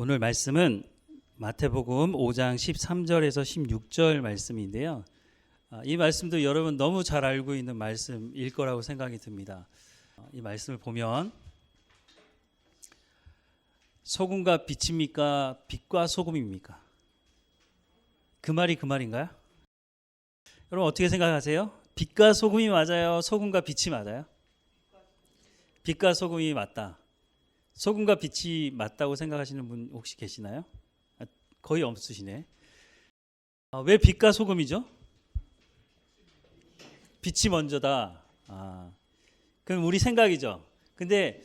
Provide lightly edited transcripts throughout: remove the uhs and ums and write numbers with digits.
오늘 말씀은 마태복음 5장 13절에서 16절 말씀인데요. 이 말씀도 여러분 너무 잘 알고 있는 말씀일 거라고 생각이 듭니다. 이 말씀을 보면 소금과 빛입니까? 빛과 소금입니까? 그 말이 그 말인가요? 여러분 어떻게 생각하세요? 빛과 소금이 맞아요? 소금과 빛이 맞아요? 빛과 소금이 맞다. 소금과 빛이 맞다고 생각하시는 분 혹시 계시나요? 거의 없으시네. 왜 빛과 소금이죠? 빛이 먼저다. 그건 우리 생각이죠. 근데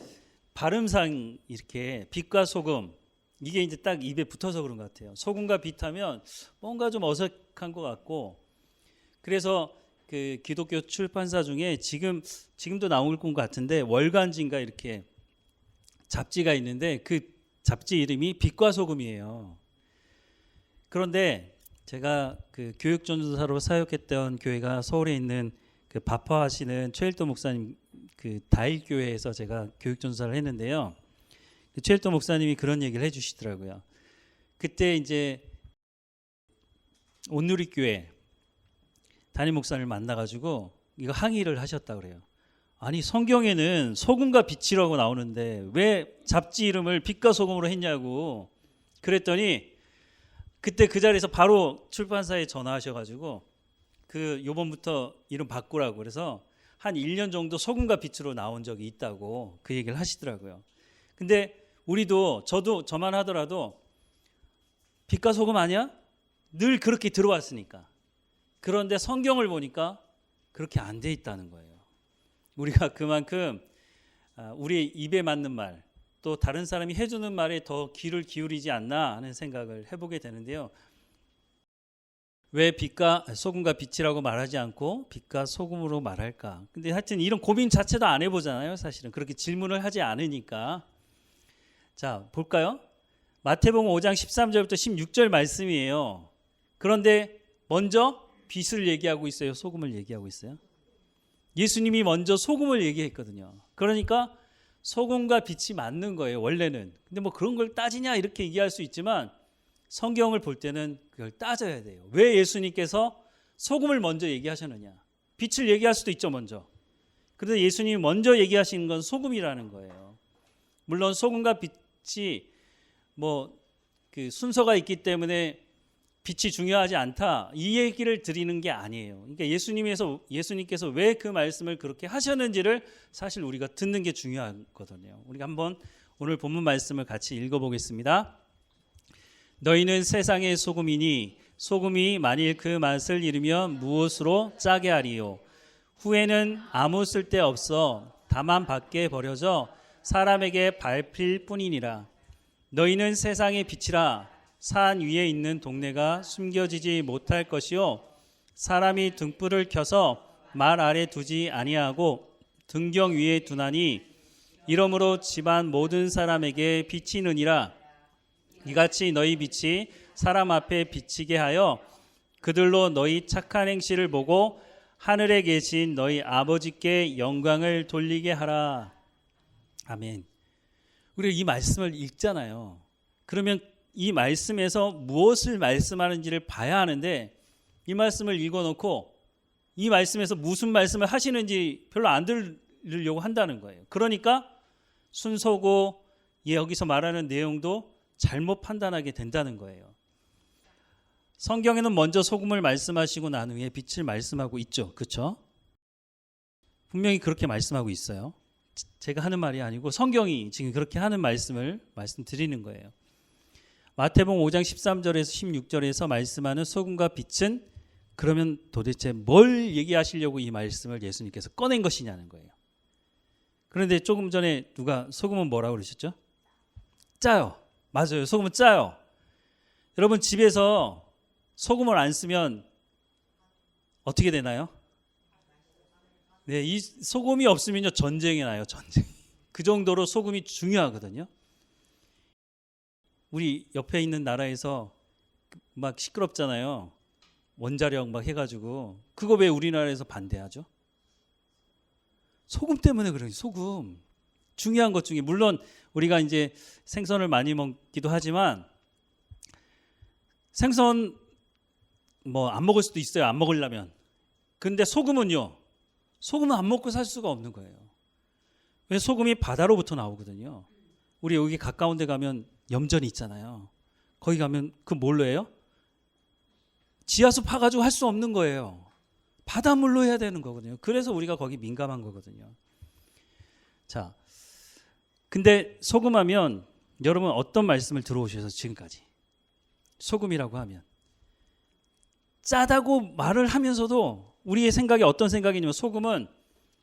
발음상 이렇게 빛과 소금 이게 이제 딱 입에 붙어서 그런 것 같아요. 소금과 빛하면 뭔가 좀 어색한 것 같고, 그래서 그 기독교 출판사 중에 지금도 나올 것 같은데 월간지인가 이렇게 잡지가 있는데 그 잡지 이름이 빛과 소금이에요. 그런데 제가 그 교육전도사로 사역했던 교회가 서울에 있는 그 바파하시는 최일도 목사님 그 다일교회에서 제가 교육전도사를 했는데요. 그 최일도 목사님이 그런 얘기를 해주시더라고요. 그때 이제 온누리교회 담임 목사님을 만나가지고 이거 항의를 하셨다 그래요. 아니 성경에는 소금과 빛이라고 나오는데 왜 잡지 이름을 빛과 소금으로 했냐고 그랬더니 그때 그 자리에서 바로 출판사에 전화하셔가지고 그 요번부터 이름 바꾸라고 그래서 한 1년 정도 소금과 빛으로 나온 적이 있다고 그 얘기를 하시더라고요. 근데 우리도 저만 하더라도 빛과 소금 아니야? 늘 그렇게 들어왔으니까. 그런데 성경을 보니까 그렇게 안 돼 있다는 거예요. 우리가 그만큼 우리 입에 맞는 말, 또 다른 사람이 해주는 말에 더 귀를 기울이지 않나 하는 생각을 해보게 되는데요. 왜 빛과 소금과 빛이라고 말하지 않고 빛과 소금으로 말할까? 근데 하여튼 이런 고민 자체도 안 해보잖아요. 사실은 그렇게 질문을 하지 않으니까. 자, 볼까요? 마태복음 5장 13절부터 16절 말씀이에요. 그런데 먼저 빛을 얘기하고 있어요? 소금을 얘기하고 있어요? 예수님이 먼저 소금을 얘기했거든요. 그러니까 소금과 빛이 맞는 거예요, 원래는. 근데 뭐 그런 걸 따지냐 이렇게 얘기할 수 있지만 성경을 볼 때는 그걸 따져야 돼요. 왜 예수님께서 소금을 먼저 얘기하셨느냐? 빛을 얘기할 수도 있죠, 먼저. 그런데 예수님이 먼저 얘기하신 건 소금이라는 거예요. 물론 소금과 빛이 뭐 그 순서가 있기 때문에 빛이 중요하지 않다 이 얘기를 드리는 게 아니에요. 그러니까 예수님께서 왜 그 말씀을 그렇게 하셨는지를 사실 우리가 듣는 게 중요하거든요. 우리가 한번 오늘 본문 말씀을 같이 읽어보겠습니다. 너희는 세상의 소금이니 소금이 만일 그 맛을 잃으면 무엇으로 짜게 하리요? 후에는 아무 쓸데 없어 다만 밖에 버려져 사람에게 밟힐 뿐이니라. 너희는 세상의 빛이라. 산 위에 있는 동네가 숨겨지지 못할 것이요 사람이 등불을 켜서 말 아래 두지 아니하고 등경 위에 두나니 이러므로 집안 모든 사람에게 비치느니라. 이같이 너희 빛이 사람 앞에 비치게 하여 그들로 너희 착한 행실을 보고 하늘에 계신 너희 아버지께 영광을 돌리게 하라. 아멘. 우리가 이 말씀을 읽잖아요. 그러면 이 말씀에서 무엇을 말씀하는지를 봐야 하는데 이 말씀을 읽어놓고 이 말씀에서 무슨 말씀을 하시는지 별로 안 들으려고 한다는 거예요. 그러니까 순서고 여기서 말하는 내용도 잘못 판단하게 된다는 거예요. 성경에는 먼저 소금을 말씀하시고 난 후에 빛을 말씀하고 있죠. 그렇죠? 분명히 그렇게 말씀하고 있어요. 제가 하는 말이 아니고 성경이 지금 그렇게 하는 말씀을 말씀드리는 거예요. 마태복음 5장 13절에서 16절에서 말씀하는 소금과 빛은 그러면 도대체 뭘 얘기하시려고 이 말씀을 예수님께서 꺼낸 것이냐는 거예요. 그런데 조금 전에 누가 소금은 뭐라고 그러셨죠? 짜요. 맞아요. 소금은 짜요. 여러분 집에서 소금을 안 쓰면 어떻게 되나요? 네, 이 소금이 없으면요 전쟁이 나요. 전쟁. 그 정도로 소금이 중요하거든요. 우리 옆에 있는 나라에서 막 시끄럽잖아요. 원자력 막 해가지고 그거 왜 우리나라에서 반대하죠? 소금 때문에 그래요. 소금. 중요한 것 중에, 물론 우리가 이제 생선을 많이 먹기도 하지만 생선 뭐 안 먹을 수도 있어요. 안 먹으려면. 근데 소금은요. 소금은 안 먹고 살 수가 없는 거예요. 왜? 소금이 바다로부터 나오거든요. 우리 여기 가까운 데 가면 염전이 있잖아요. 거기 가면 그 뭘로 해요? 지하수 파가지고 할 수 없는 거예요. 바닷물로 해야 되는 거거든요. 그래서 우리가 거기 민감한 거거든요. 자, 근데 소금하면 여러분 어떤 말씀을 들어오셔서 지금까지 소금이라고 하면 짜다고 말을 하면서도 우리의 생각이 어떤 생각이냐면 소금은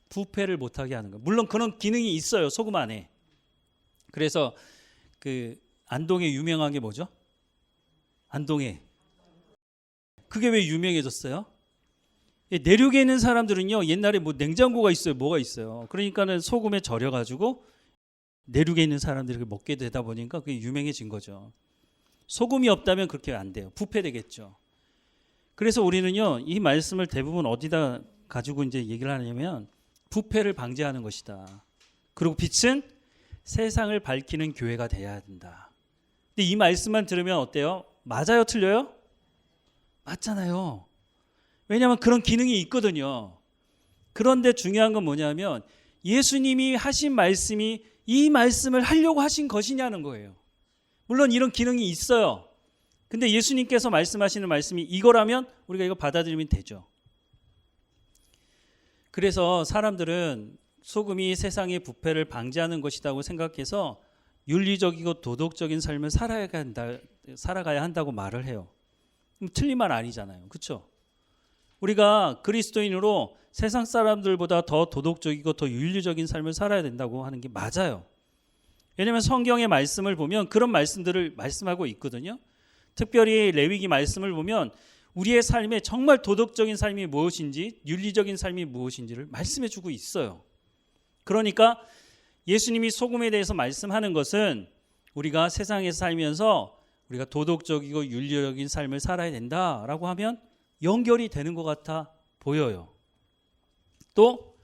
부패를 못하게 하는 거예요. 물론 그런 기능이 있어요. 소금 안에. 그래서 그 안동에 유명한 게 뭐죠? 안동에. 그게 왜 유명해졌어요? 내륙에 있는 사람들은요, 옛날에 뭐 냉장고가 있어요, 뭐가 있어요. 그러니까는 소금에 절여가지고 내륙에 있는 사람들이 먹게 되다 보니까 그게 유명해진 거죠. 소금이 없다면 그렇게 안 돼요. 부패되겠죠. 그래서 우리는요, 이 말씀을 대부분 어디다 가지고 이제 얘기를 하냐면 부패를 방지하는 것이다. 그리고 빛은 세상을 밝히는 교회가 돼야 된다. 근데 이 말씀만 들으면 어때요? 맞아요, 틀려요? 맞잖아요. 왜냐하면 그런 기능이 있거든요. 그런데 중요한 건 뭐냐면 예수님이 하신 말씀이 이 말씀을 하려고 하신 것이냐는 거예요. 물론 이런 기능이 있어요. 근데 예수님께서 말씀하시는 말씀이 이거라면 우리가 이거 받아들이면 되죠. 그래서 사람들은 소금이 세상의 부패를 방지하는 것이라고 생각해서 윤리적이고 도덕적인 삶을 살아가야 한다고 말을 해요. 틀린 말 아니잖아요. 그렇죠? 우리가 그리스도인으로 세상 사람들보다 더 도덕적이고 더 윤리적인 삶을 살아야 된다고 하는 게 맞아요. 왜냐하면 성경의 말씀을 보면 그런 말씀들을 말씀하고 있거든요. 특별히 레위기 말씀을 보면 우리의 삶에 정말 도덕적인 삶이 무엇인지 윤리적인 삶이 무엇인지를 말씀해주고 있어요. 그러니까 예수님이 소금에 대해서 말씀하는 것은 우리가 세상에 살면서 우리가 도덕적이고 윤리적인 삶을 살아야 된다라고 하면 연결이 되는 것 같아 보여요. 또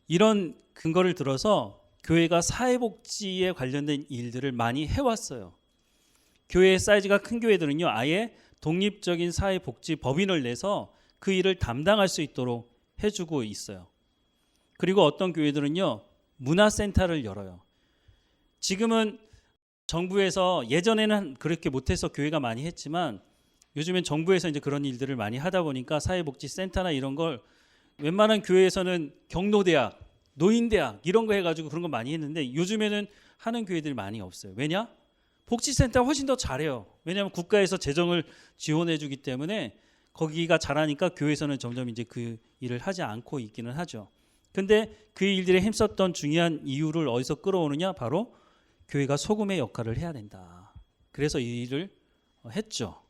이런 근거를 들어서 교회가 사회복지에 관련된 일들을 많이 해왔어요. 교회의 사이즈가 큰 교회들은요, 아예 독립적인 사회복지 법인을 내서 그 일을 담당할 수 있도록 해주고 있어요. 그리고 어떤 교회들은요, 문화센터를 열어요. 지금은 정부에서, 예전에는 그렇게 못해서 교회가 많이 했지만 요즘엔 정부에서 이제 그런 일들을 많이 하다 보니까 사회복지센터나 이런 걸 웬만한 교회에서는 경로대학, 노인대학 이런 거 해가지고 그런 거 많이 했는데 요즘에는 하는 교회들이 많이 없어요. 왜냐? 복지센터가 훨씬 더 잘해요. 왜냐하면 국가에서 재정을 지원해주기 때문에 거기가 잘하니까 교회에서는 점점 이제 그 일을 하지 않고 있기는 하죠. 근데 그 일들에 힘썼던 중요한 이유를 어디서 끌어오느냐? 바로 교회가 소금의 역할을 해야 된다. 그래서 이 일을 했죠.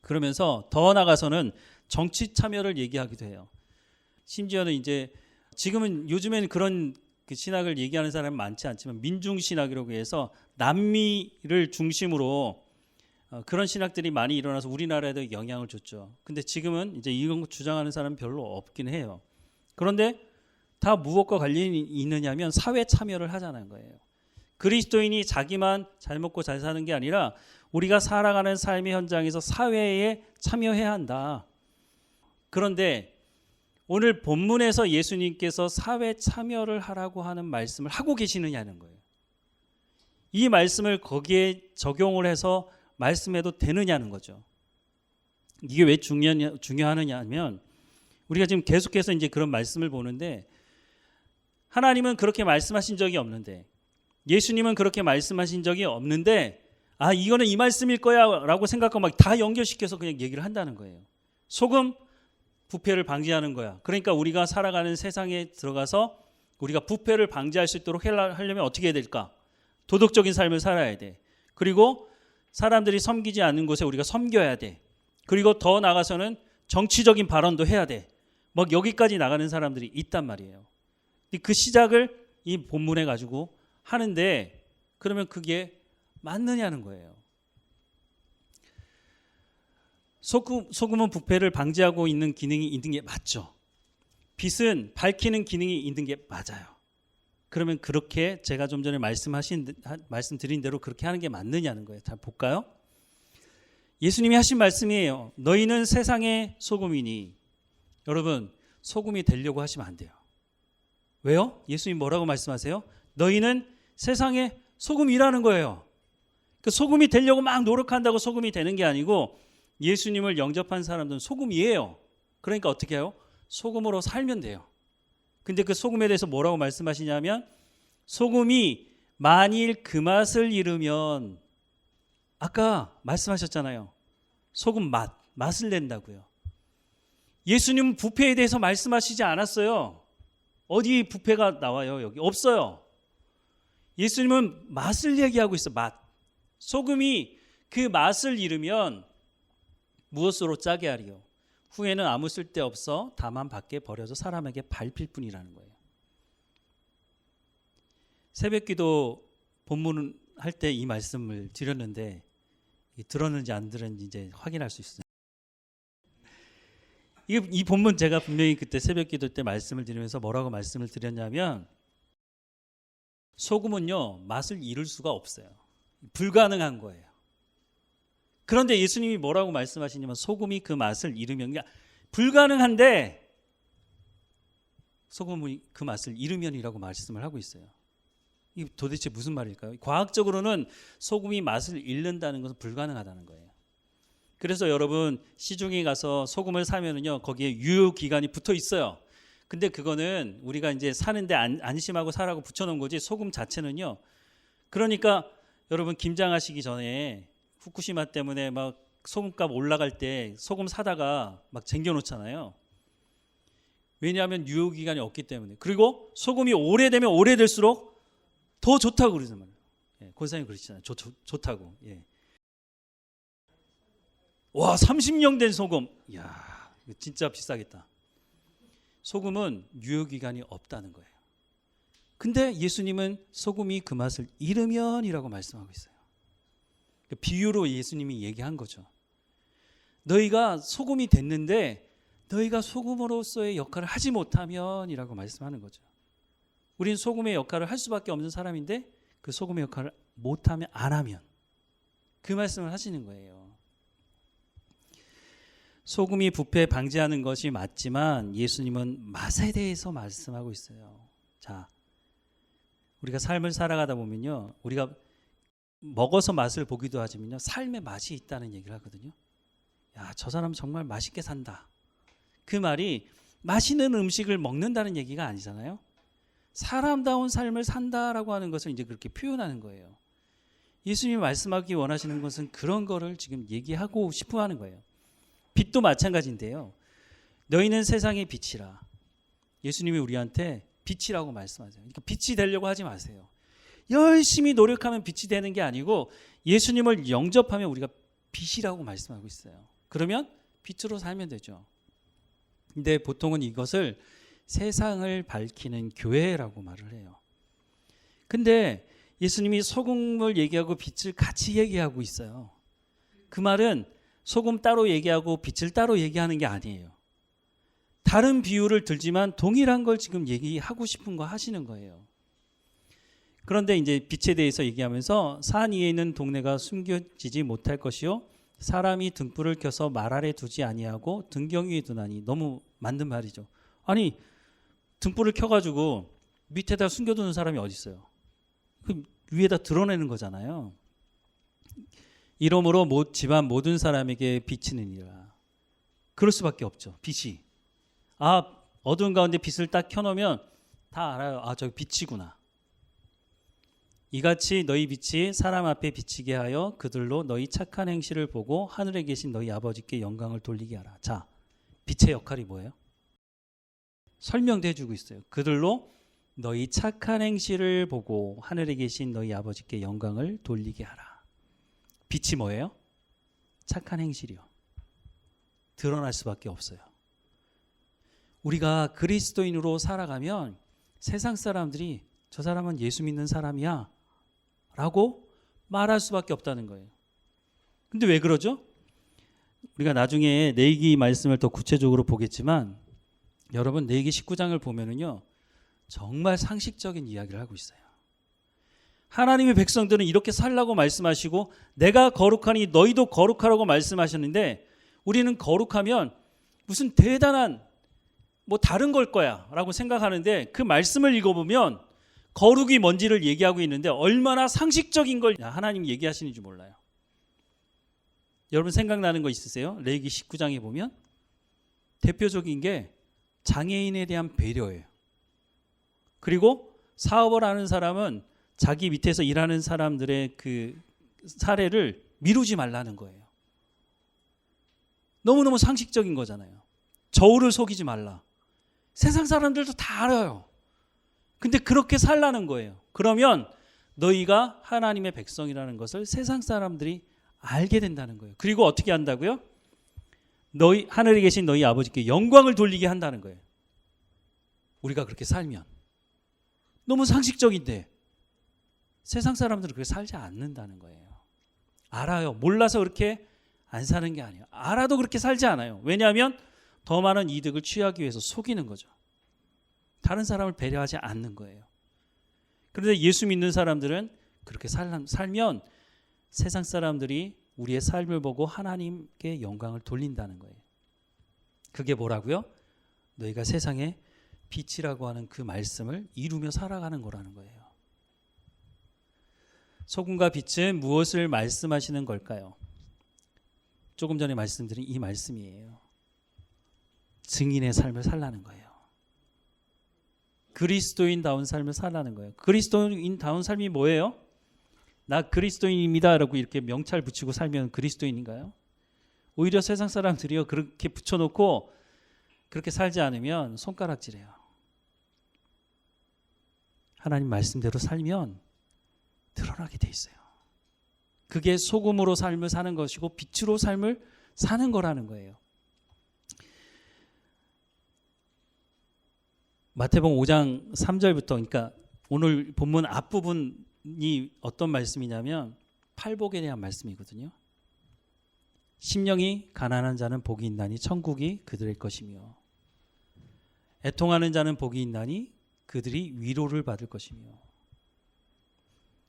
그러면서 더 나아가서는 정치 참여를 얘기하기도 해요. 심지어는 이제 지금은 요즘에는 그런 그 신학을 얘기하는 사람은 많지 않지만 민중신학이라고 해서 남미를 중심으로 그런 신학들이 많이 일어나서 우리나라에도 영향을 줬죠. 근데 지금은 이제 이런 거 주장하는 사람은 별로 없긴 해요. 그런데 다 무엇과 관련이 있느냐면 사회 참여를 하자는 거예요. 그리스도인이 자기만 잘 먹고 잘 사는 게 아니라 우리가 살아가는 삶의 현장에서 사회에 참여해야 한다. 그런데 오늘 본문에서 예수님께서 사회 참여를 하라고 하는 말씀을 하고 계시느냐는 거예요. 이 말씀을 거기에 적용을 해서 말씀해도 되느냐는 거죠. 이게 왜 중요하느냐 하면 우리가 지금 계속해서 이제 그런 말씀을 보는데 하나님은 그렇게 말씀하신 적이 없는데 예수님은 그렇게 말씀하신 적이 없는데 이거는 이 말씀일 거야 라고 생각하고 막 다 연결시켜서 그냥 얘기를 한다는 거예요. 소금 부패를 방지하는 거야. 그러니까 우리가 살아가는 세상에 들어가서 우리가 부패를 방지할 수 있도록 하려면 어떻게 해야 될까? 도덕적인 삶을 살아야 돼. 그리고 사람들이 섬기지 않는 곳에 우리가 섬겨야 돼. 그리고 더 나아가서는 정치적인 발언도 해야 돼. 막 여기까지 나가는 사람들이 있단 말이에요. 그 시작을 이 본문에 가지고 하는데 그러면 그게 맞느냐는 거예요. 소금은 부패를 방지하고 있는 기능이 있는 게 맞죠. 빛은 밝히는 기능이 있는 게 맞아요. 그러면 그렇게 제가 좀 전에 말씀드린 대로 그렇게 하는 게 맞느냐는 거예요. 자, 볼까요? 예수님이 하신 말씀이에요. 너희는 세상의 소금이니. 여러분, 소금이 되려고 하시면 안 돼요. 왜요? 예수님 뭐라고 말씀하세요? 너희는 세상의 소금이라는 거예요. 그 소금이 되려고 막 노력한다고 소금이 되는 게 아니고 예수님을 영접한 사람들은 소금이에요. 그러니까 어떻게 해요? 소금으로 살면 돼요. 근데 그 소금에 대해서 뭐라고 말씀하시냐면 소금이 만일 그 맛을 잃으면 아까 말씀하셨잖아요. 소금 맛을 낸다고요. 예수님은 부패에 대해서 말씀하시지 않았어요. 어디 부패가 나와요? 여기 없어요. 예수님은 맛을 얘기하고 있어. 맛. 소금이 그 맛을 잃으면 무엇으로 짜게 하리요? 후에는 아무 쓸데없어 다만 밖에 버려져 사람에게 밟힐 뿐이라는 거예요. 새벽기도 본문 할 때 이 말씀을 드렸는데 들었는지 안 들었는지 이제 확인할 수 있어요. 이 본문 제가 분명히 그때 새벽기도 때 말씀을 드리면서 뭐라고 말씀을 드렸냐면 소금은요 맛을 잃을 수가 없어요. 불가능한 거예요. 그런데 예수님이 뭐라고 말씀하시냐면 소금이 그 맛을 잃으면 불가능한데 소금이 그 맛을 잃으면이라고 말씀을 하고 있어요. 이게 도대체 무슨 말일까요? 과학적으로는 소금이 맛을 잃는다는 것은 불가능하다는 거예요. 그래서 여러분 시중에 가서 소금을 사면은요 거기에 유효 기간이 붙어 있어요. 근데 그거는 우리가 이제 사는데 안심하고 사라고 붙여놓은 거지 소금 자체는요. 그러니까 여러분 김장하시기 전에 후쿠시마 때문에 막 소금값 올라갈 때 소금 사다가 막 쟁겨놓잖아요. 왜냐하면 유효기간이 없기 때문에. 그리고 소금이 오래되면 오래될수록 더 좋다고 그러잖아요. 예, 권사님 그러시잖아요. 좋다고. 예. 와 30년 된 소금. 이야 이거 진짜 비싸겠다. 소금은 유효기간이 없다는 거예요. 근데 예수님은 소금이 그 맛을 잃으면이라고 말씀하고 있어요. 비유로 예수님이 얘기한 거죠. 너희가 소금이 됐는데 너희가 소금으로서의 역할을 하지 못하면이라고 말씀하는 거죠. 우린 소금의 역할을 할 수밖에 없는 사람인데 그 소금의 역할을 못하면 안 하면 그 말씀을 하시는 거예요. 소금이 부패 방지하는 것이 맞지만 예수님은 맛에 대해서 말씀하고 있어요. 자, 우리가 삶을 살아가다 보면요, 우리가 먹어서 맛을 보기도 하지만요, 삶의 맛이 있다는 얘기를 하거든요. 야, 저 사람 정말 맛있게 산다. 그 말이 맛있는 음식을 먹는다는 얘기가 아니잖아요. 사람다운 삶을 산다라고 하는 것을 이제 그렇게 표현하는 거예요. 예수님이 말씀하기 원하시는 것은 그런 거를 지금 얘기하고 싶어 하는 거예요. 빛도 마찬가지인데요. 너희는 세상의 빛이라. 예수님이 우리한테 빛이라고 말씀하세요. 그러니까 빛이 되려고 하지 마세요. 열심히 노력하면 빛이 되는 게 아니고 예수님을 영접하면 우리가 빛이라고 말씀하고 있어요. 그러면 빛으로 살면 되죠. 근데 보통은 이것을 세상을 밝히는 교회라고 말을 해요. 근데 예수님이 소금을 얘기하고 빛을 같이 얘기하고 있어요. 그 말은 소금 따로 얘기하고 빛을 따로 얘기하는 게 아니에요. 다른 비유를 들지만 동일한 걸 지금 얘기하고 싶은 거 하시는 거예요. 그런데 이제 빛에 대해서 얘기하면서 산 위에 있는 동네가 숨겨지지 못할 것이요 사람이 등불을 켜서 말 아래 두지 아니하고 등경 위에 두나니. 너무 맞는 말이죠. 아니 등불을 켜가지고 밑에다 숨겨두는 사람이 어디 있어요? 그 위에다 드러내는 거잖아요. 이러므로 집안 모든 사람에게 비치느니라. 그럴 수밖에 없죠. 빛이. 어두운 가운데 빛을 딱 켜놓으면 다 알아요. 저기 빛이구나. 이같이 너희 빛이 사람 앞에 비치게 하여 그들로 너희 착한 행실을 보고 하늘에 계신 너희 아버지께 영광을 돌리게 하라. 자, 빛의 역할이 뭐예요? 설명도 해주고 있어요. 그들로 너희 착한 행실을 보고 하늘에 계신 너희 아버지께 영광을 돌리게 하라. 빛이 뭐예요? 착한 행실이요. 드러날 수밖에 없어요. 우리가 그리스도인으로 살아가면 세상 사람들이 저 사람은 예수 믿는 사람이야 라고 말할 수밖에 없다는 거예요. 근데 왜 그러죠? 우리가 나중에 레위기 말씀을 더 구체적으로 보겠지만 여러분 레위기 19장을 보면은요 정말 상식적인 이야기를 하고 있어요. 하나님의 백성들은 이렇게 살라고 말씀하시고 내가 거룩하니 너희도 거룩하라고 말씀하셨는데 우리는 거룩하면 무슨 대단한 다른 걸 거야 라고 생각하는데 그 말씀을 읽어보면 거룩이 뭔지를 얘기하고 있는데 얼마나 상식적인 걸 하나님이 얘기하시는지 몰라요. 여러분 생각나는 거 있으세요? 레위기 19장에 보면 대표적인 게 장애인에 대한 배려예요. 그리고 사업을 하는 사람은 자기 밑에서 일하는 사람들의 그 사례를 미루지 말라는 거예요. 너무너무 상식적인 거잖아요. 저울을 속이지 말라. 세상 사람들도 다 알아요. 근데 그렇게 살라는 거예요. 그러면 너희가 하나님의 백성이라는 것을 세상 사람들이 알게 된다는 거예요. 그리고 어떻게 한다고요? 너희 하늘에 계신 너희 아버지께 영광을 돌리게 한다는 거예요. 우리가 그렇게 살면. 너무 상식적인데 세상 사람들은 그렇게 살지 않는다는 거예요. 알아요. 몰라서 그렇게 안 사는 게 아니에요. 알아도 그렇게 살지 않아요. 왜냐하면 더 많은 이득을 취하기 위해서 속이는 거죠. 다른 사람을 배려하지 않는 거예요. 그런데 예수 믿는 사람들은 그렇게 살면 세상 사람들이 우리의 삶을 보고 하나님께 영광을 돌린다는 거예요. 그게 뭐라고요? 너희가 세상의 빛이라고 하는 그 말씀을 이루며 살아가는 거라는 거예요. 소금과 빛은 무엇을 말씀하시는 걸까요? 조금 전에 말씀드린 이 말씀이에요. 증인의 삶을 살라는 거예요. 그리스도인다운 삶을 살라는 거예요. 그리스도인다운 삶이 뭐예요? 나 그리스도인입니다 라고 이렇게 명찰 붙이고 살면 그리스도인인가요? 오히려 세상 사람들이요 그렇게 붙여놓고 그렇게 살지 않으면 손가락질해요. 하나님 말씀대로 살면 드러나게 돼 있어요. 그게 소금으로 삶을 사는 것이고 빛으로 삶을 사는 거라는 거예요. 마태복음 5장 3절부터 그러니까 오늘 본문 앞부분이 어떤 말씀이냐면 팔복에 대한 말씀이거든요. 심령이 가난한 자는 복이 있나니 천국이 그들의 것이며 애통하는 자는 복이 있나니 그들이 위로를 받을 것이며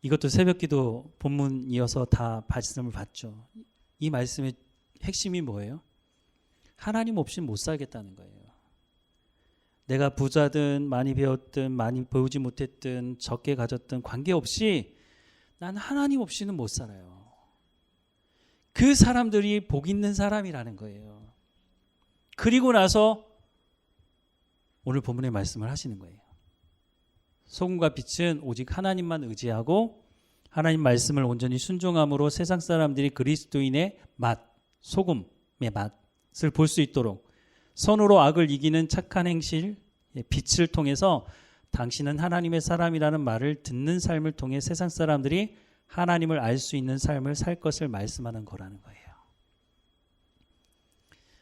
이것도 새벽기도 본문이어서 다 말씀을 봤죠. 이 말씀의 핵심이 뭐예요? 하나님 없이는 못 살겠다는 거예요. 내가 부자든 많이 배웠든 많이 배우지 못했든 적게 가졌든 관계없이 난 하나님 없이는 못 살아요. 그 사람들이 복 있는 사람이라는 거예요. 그리고 나서 오늘 본문의 말씀을 하시는 거예요. 소금과 빛은 오직 하나님만 의지하고 하나님 말씀을 온전히 순종함으로 세상 사람들이 그리스도인의 맛, 소금의 맛을 볼 수 있도록 선으로 악을 이기는 착한 행실, 빛을 통해서 당신은 하나님의 사람이라는 말을 듣는 삶을 통해 세상 사람들이 하나님을 알 수 있는 삶을 살 것을 말씀하는 거라는 거예요.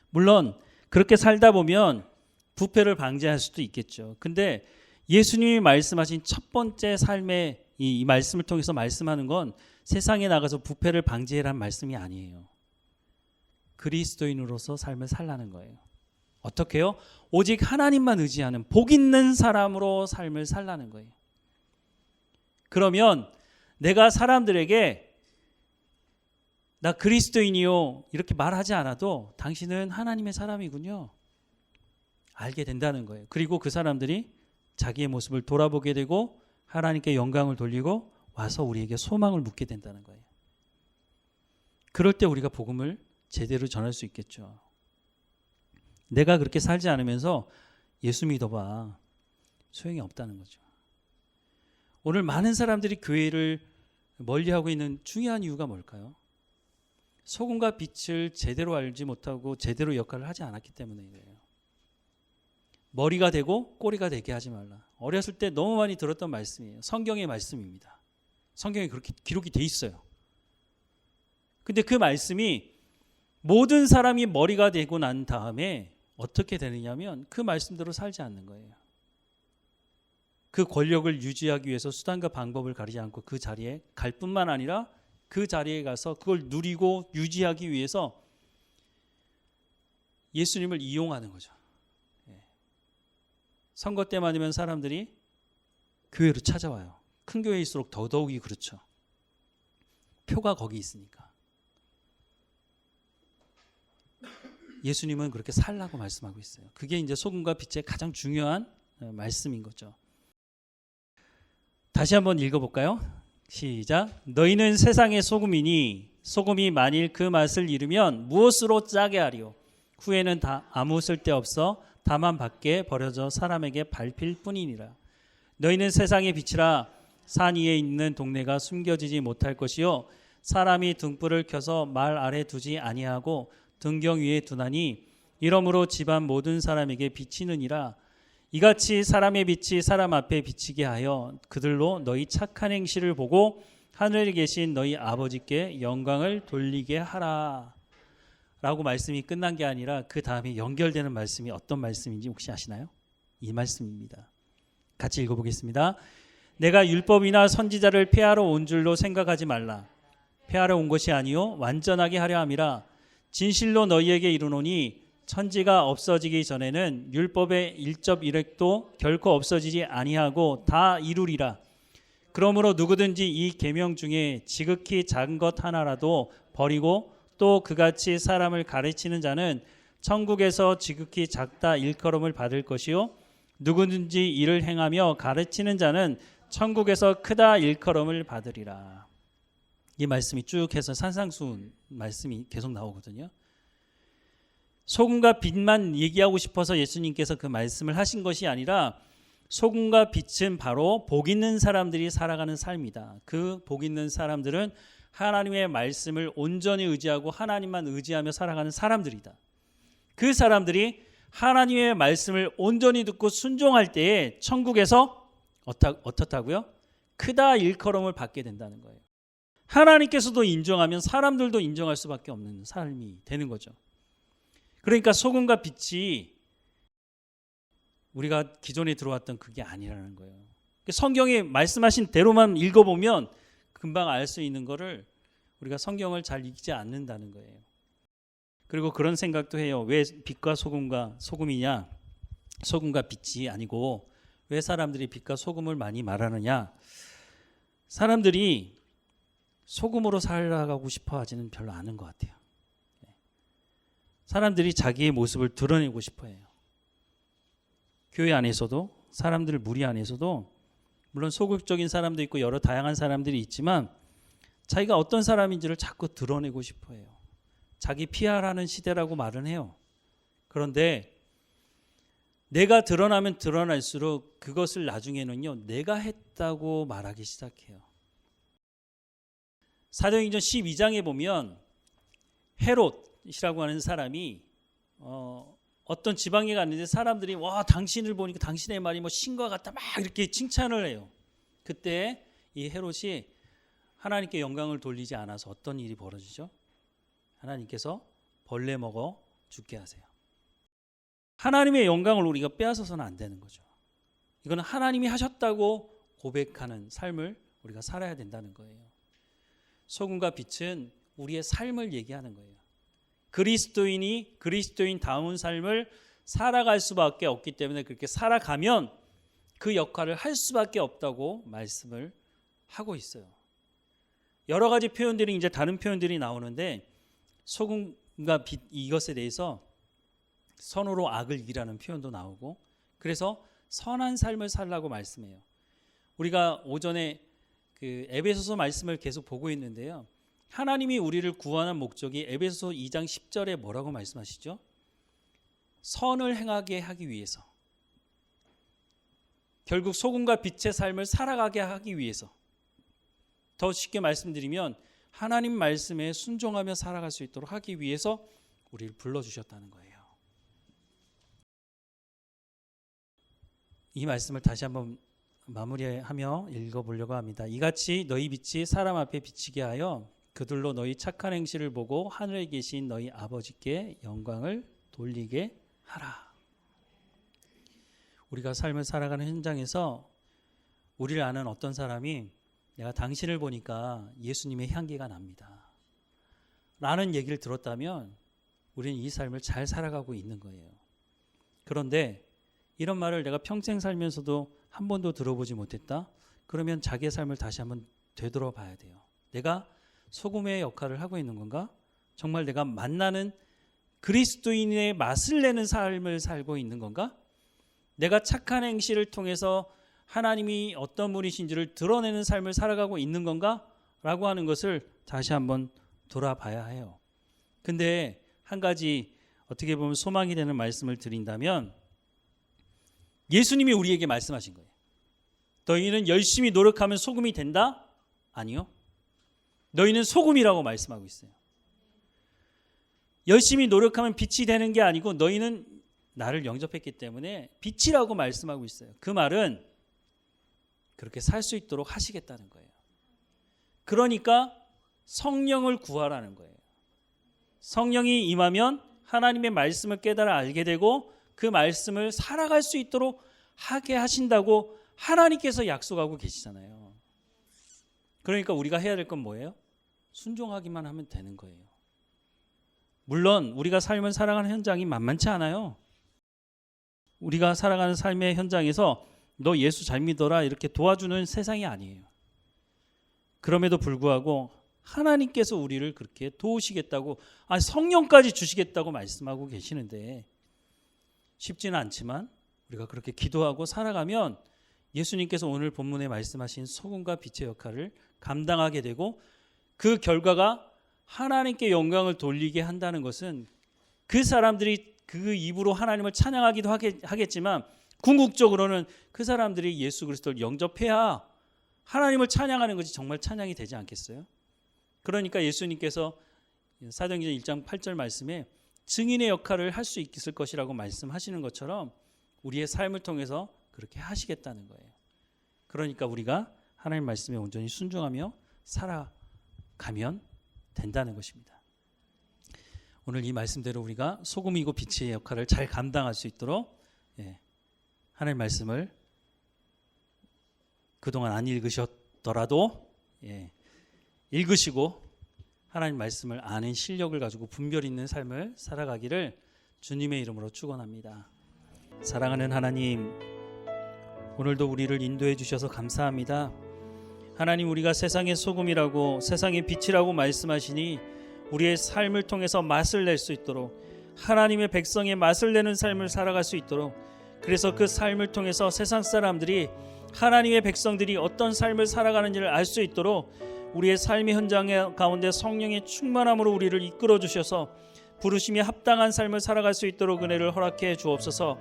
물론 그렇게 살다 보면 부패를 방지할 수도 있겠죠. 근데 예수님이 말씀하신 첫 번째 삶의 이 말씀을 통해서 말씀하는 건 세상에 나가서 부패를 방지해라는 말씀이 아니에요. 그리스도인으로서 삶을 살라는 거예요. 어떻게요? 오직 하나님만 의지하는 복 있는 사람으로 삶을 살라는 거예요. 그러면 내가 사람들에게 나 그리스도인이요 이렇게 말하지 않아도 당신은 하나님의 사람이군요. 알게 된다는 거예요. 그리고 그 사람들이 자기의 모습을 돌아보게 되고 하나님께 영광을 돌리고 와서 우리에게 소망을 묻게 된다는 거예요. 그럴 때 우리가 복음을 제대로 전할 수 있겠죠. 내가 그렇게 살지 않으면서 예수 믿어봐. 소용이 없다는 거죠. 오늘 많은 사람들이 교회를 멀리하고 있는 중요한 이유가 뭘까요? 소금과 빛을 제대로 알지 못하고 제대로 역할을 하지 않았기 때문이에요. 머리가 되고 꼬리가 되게 하지 말라. 어렸을 때 너무 많이 들었던 말씀이에요. 성경의 말씀입니다. 성경에 그렇게 기록이 돼 있어요. 근데 그 말씀이 모든 사람이 머리가 되고 난 다음에 어떻게 되느냐면 그 말씀대로 살지 않는 거예요. 그 권력을 유지하기 위해서 수단과 방법을 가리지 않고 그 자리에 갈 뿐만 아니라 그 자리에 가서 그걸 누리고 유지하기 위해서 예수님을 이용하는 거죠. 선거 때만 되면 사람들이 교회로 찾아와요. 큰 교회일수록 더더욱이 그렇죠. 표가 거기 있으니까. 예수님은 그렇게 살라고 말씀하고 있어요. 그게 이제 소금과 빛의 가장 중요한 말씀인 거죠. 다시 한번 읽어볼까요? 시작. 너희는 세상의 소금이니 소금이 만일 그 맛을 잃으면 무엇으로 짜게 하리요? 후에는 다 아무 쓸데없어 다만 밖에 버려져 사람에게 밟힐 뿐이니라. 너희는 세상의 빛이라. 산 위에 있는 동네가 숨겨지지 못할 것이요 사람이 등불을 켜서 말 아래 두지 아니하고 등경 위에 두나니 이러므로 집안 모든 사람에게 비치느니라. 이같이 사람의 빛이 사람 앞에 비치게 하여 그들로 너희 착한 행실을 보고 하늘에 계신 너희 아버지께 영광을 돌리게 하라. 라고 말씀이 끝난 게 아니라 그 다음에 연결되는 말씀이 어떤 말씀인지 혹시 아시나요? 이 말씀입니다. 같이 읽어보겠습니다. 내가 율법이나 선지자를 폐하러 온 줄로 생각하지 말라. 폐하러 온 것이 아니요 완전하게 하려 함이라. 진실로 너희에게 이르노니 천지가 없어지기 전에는 율법의 1.1획도 결코 없어지지 아니하고 다 이루리라. 그러므로 누구든지 이 계명 중에 지극히 작은 것 하나라도 버리고 또 그같이 사람을 가르치는 자는 천국에서 지극히 작다 일컬음을 받을 것이요 누구든지 이를 행하며 가르치는 자는 천국에서 크다 일컬음을 받으리라. 이 말씀이 쭉 해서 산상수훈 말씀이 계속 나오거든요. 소금과 빛만 얘기하고 싶어서 예수님께서 그 말씀을 하신 것이 아니라 소금과 빛은 바로 복 있는 사람들이 살아가는 삶이다. 그 복 있는 사람들은 하나님의 말씀을 온전히 의지하고 하나님만 의지하며 살아가는 사람들이다. 그 사람들이 하나님의 말씀을 온전히 듣고 순종할 때에 천국에서 어떻다고요? 크다 일컬음을 받게 된다는 거예요. 하나님께서도 인정하면 사람들도 인정할 수밖에 없는 삶이 되는 거죠. 그러니까 소금과 빛이 우리가 기존에 들어왔던 그게 아니라는 거예요. 성경에 말씀하신 대로만 읽어보면 금방 알 수 있는 거를 우리가 성경을 잘 읽지 않는다는 거예요. 그리고 그런 생각도 해요. 왜 빛과 소금이냐? 소금과 빛이 아니고 왜 사람들이 빛과 소금을 많이 말하느냐? 사람들이 소금으로 살아가고 싶어 하지는 별로 않은 것 같아요. 사람들이 자기의 모습을 드러내고 싶어 해요. 교회 안에서도 사람들 무리 안에서도 물론 소극적인 사람도 있고 여러 다양한 사람들이 있지만 자기가 어떤 사람인지를 자꾸 드러내고 싶어 해요. 자기 PR하는 시대라고 말은 해요. 그런데 내가 드러나면 드러날수록 그것을 나중에는요 내가 했다고 말하기 시작해요. 사도행전 12장에 보면 헤롯이라고 하는 사람이 어떤 지방에 갔는데 사람들이 와 당신을 보니까 당신의 말이 뭐 신과 같다 막 이렇게 칭찬을 해요. 그때 이 헤롯이 하나님께 영광을 돌리지 않아서 어떤 일이 벌어지죠? 하나님께서 벌레 먹어 죽게 하세요. 하나님의 영광을 우리가 빼앗아서는 안 되는 거죠. 이거는 하나님이 하셨다고 고백하는 삶을 우리가 살아야 된다는 거예요. 소금과 빛은 우리의 삶을 얘기하는 거예요. 그리스도인이 그리스도인다운 삶을 살아갈 수밖에 없기 때문에 그렇게 살아가면 그 역할을 할 수밖에 없다고 말씀을 하고 있어요. 여러 가지 표현들이 이제 다른 표현들이 나오는데 소금과 빛 이것에 대해서 선으로 악을 이기라는 표현도 나오고 그래서 선한 삶을 살라고 말씀해요. 우리가 오전에 그 에베소서 말씀을 계속 보고 있는데요. 하나님이 우리를 구원한 목적이 에베소서 2장 10절에 뭐라고 말씀하시죠? 선을 행하게 하기 위해서. 결국 소금과 빛의 삶을 살아가게 하기 위해서. 더 쉽게 말씀드리면 하나님 말씀에 순종하며 살아갈 수 있도록 하기 위해서 우리를 불러주셨다는 거예요. 이 말씀을 다시 한번 마무리하며 읽어보려고 합니다. 이같이 너희 빛이 사람 앞에 비치게 하여 그들로 너희 착한 행실을 보고 하늘에 계신 너희 아버지께 영광을 돌리게 하라. 우리가 삶을 살아가는 현장에서 우리를 아는 어떤 사람이 내가 당신을 보니까 예수님의 향기가 납니다 라는 얘기를 들었다면 우리는 이 삶을 잘 살아가고 있는 거예요. 그런데 이런 말을 내가 평생 살면서도 한 번도 들어보지 못했다? 그러면 자기의 삶을 다시 한번 되돌아봐야 돼요. 내가 소금의 역할을 하고 있는 건가? 정말 내가 만나는 그리스도인의 맛을 내는 삶을 살고 있는 건가? 내가 착한 행실을 통해서 하나님이 어떤 분이신지를 드러내는 삶을 살아가고 있는 건가? 라고 하는 것을 다시 한번 돌아봐야 해요. 근데 한 가지 어떻게 보면 소망이 되는 말씀을 드린다면, 예수님이 우리에게 말씀하신 거예요. 너희는 열심히 노력하면 소금이 된다? 아니요. 너희는 소금이라고 말씀하고 있어요. 열심히 노력하면 빛이 되는 게 아니고 너희는 나를 영접했기 때문에 빛이라고 말씀하고 있어요. 그 말은 그렇게 살 수 있도록 하시겠다는 거예요. 그러니까 성령을 구하라는 거예요. 성령이 임하면 하나님의 말씀을 깨달아 알게 되고 그 말씀을 살아갈 수 있도록 하게 하신다고 하나님께서 약속하고 계시잖아요. 그러니까 우리가 해야 될 건 뭐예요? 순종하기만 하면 되는 거예요. 물론 우리가 삶을 살아가는 현장이 만만치 않아요. 우리가 살아가는 삶의 현장에서 너 예수 잘 믿어라 이렇게 도와주는 세상이 아니에요. 그럼에도 불구하고 하나님께서 우리를 그렇게 도우시겠다고, 성령까지 주시겠다고 말씀하고 계시는데, 쉽지는 않지만 우리가 그렇게 기도하고 살아가면 예수님께서 오늘 본문에 말씀하신 소금과 빛의 역할을 감당하게 되고, 그 결과가 하나님께 영광을 돌리게 한다는 것은 그 사람들이 그 입으로 하나님을 찬양하기도 하겠지만 궁극적으로는 그 사람들이 예수 그리스도를 영접해야 하나님을 찬양하는 것이 정말 찬양이 되지 않겠어요? 그러니까 예수님께서 사도행전 1장 8절 말씀에 증인의 역할을 할 수 있을 것이라고 말씀하시는 것처럼 우리의 삶을 통해서 그렇게 하시겠다는 거예요. 그러니까 우리가 하나님 말씀에 온전히 순종하며 살아가면 된다는 것입니다. 오늘 이 말씀대로 우리가 소금이고 빛의 역할을 잘 감당할 수 있도록 하나님 말씀을 그동안 안 읽으셨더라도 읽으시고 하나님 말씀을 아는 실력을 가지고 분별 있는 삶을 살아가기를 주님의 이름으로 축원합니다. 사랑하는 하나님, 오늘도 우리를 인도해 주셔서 감사합니다. 하나님, 우리가 세상의 소금이라고 세상의 빛이라고 말씀하시니 우리의 삶을 통해서 맛을 낼 수 있도록, 하나님의 백성의 맛을 내는 삶을 살아갈 수 있도록, 그래서 그 삶을 통해서 세상 사람들이 하나님의 백성들이 어떤 삶을 살아가는지를 알 수 있도록 우리의 삶의 현장 가운데 성령의 충만함으로 우리를 이끌어 주셔서 부르심에 합당한 삶을 살아갈 수 있도록 은혜를 허락해 주옵소서.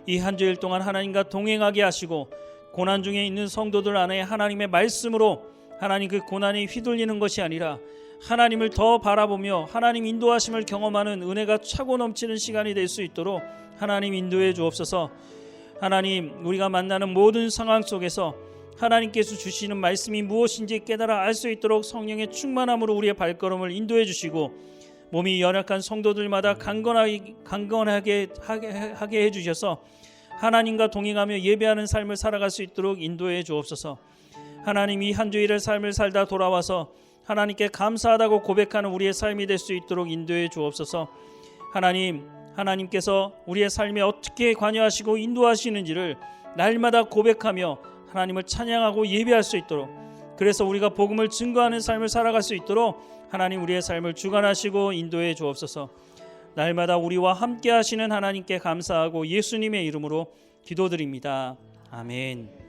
이 한 주일 동안 하나님과 동행하게 하시고 고난 중에 있는 성도들 안에 하나님의 말씀으로 하나님 그 고난이 휘둘리는 것이 아니라 하나님을 더 바라보며 하나님 인도하심을 경험하는 은혜가 차고 넘치는 시간이 될 수 있도록 하나님 인도해 주옵소서. 하나님, 우리가 만나는 모든 상황 속에서 하나님께서 주시는 말씀이 무엇인지 깨달아 알 수 있도록 성령의 충만함으로 우리의 발걸음을 인도해 주시고, 몸이 연약한 성도들마다 강건하게 하게 해주셔서 하나님과 동행하며 예배하는 삶을 살아갈 수 있도록 인도해 주옵소서. 하나님, 이 한 주일의 삶을 살다 돌아와서 하나님께 감사하다고 고백하는 우리의 삶이 될 수 있도록 인도해 주옵소서. 하나님께서 우리의 삶에 어떻게 관여하시고 인도하시는지를 날마다 고백하며 하나님을 찬양하고 예배할 수 있도록, 그래서 우리가 복음을 증거하는 삶을 살아갈 수 있도록 하나님 우리의 삶을 주관하시고 인도해 주옵소서. 날마다 우리와 함께 하시는 하나님께 감사하고 예수님의 이름으로 기도드립니다. 아멘.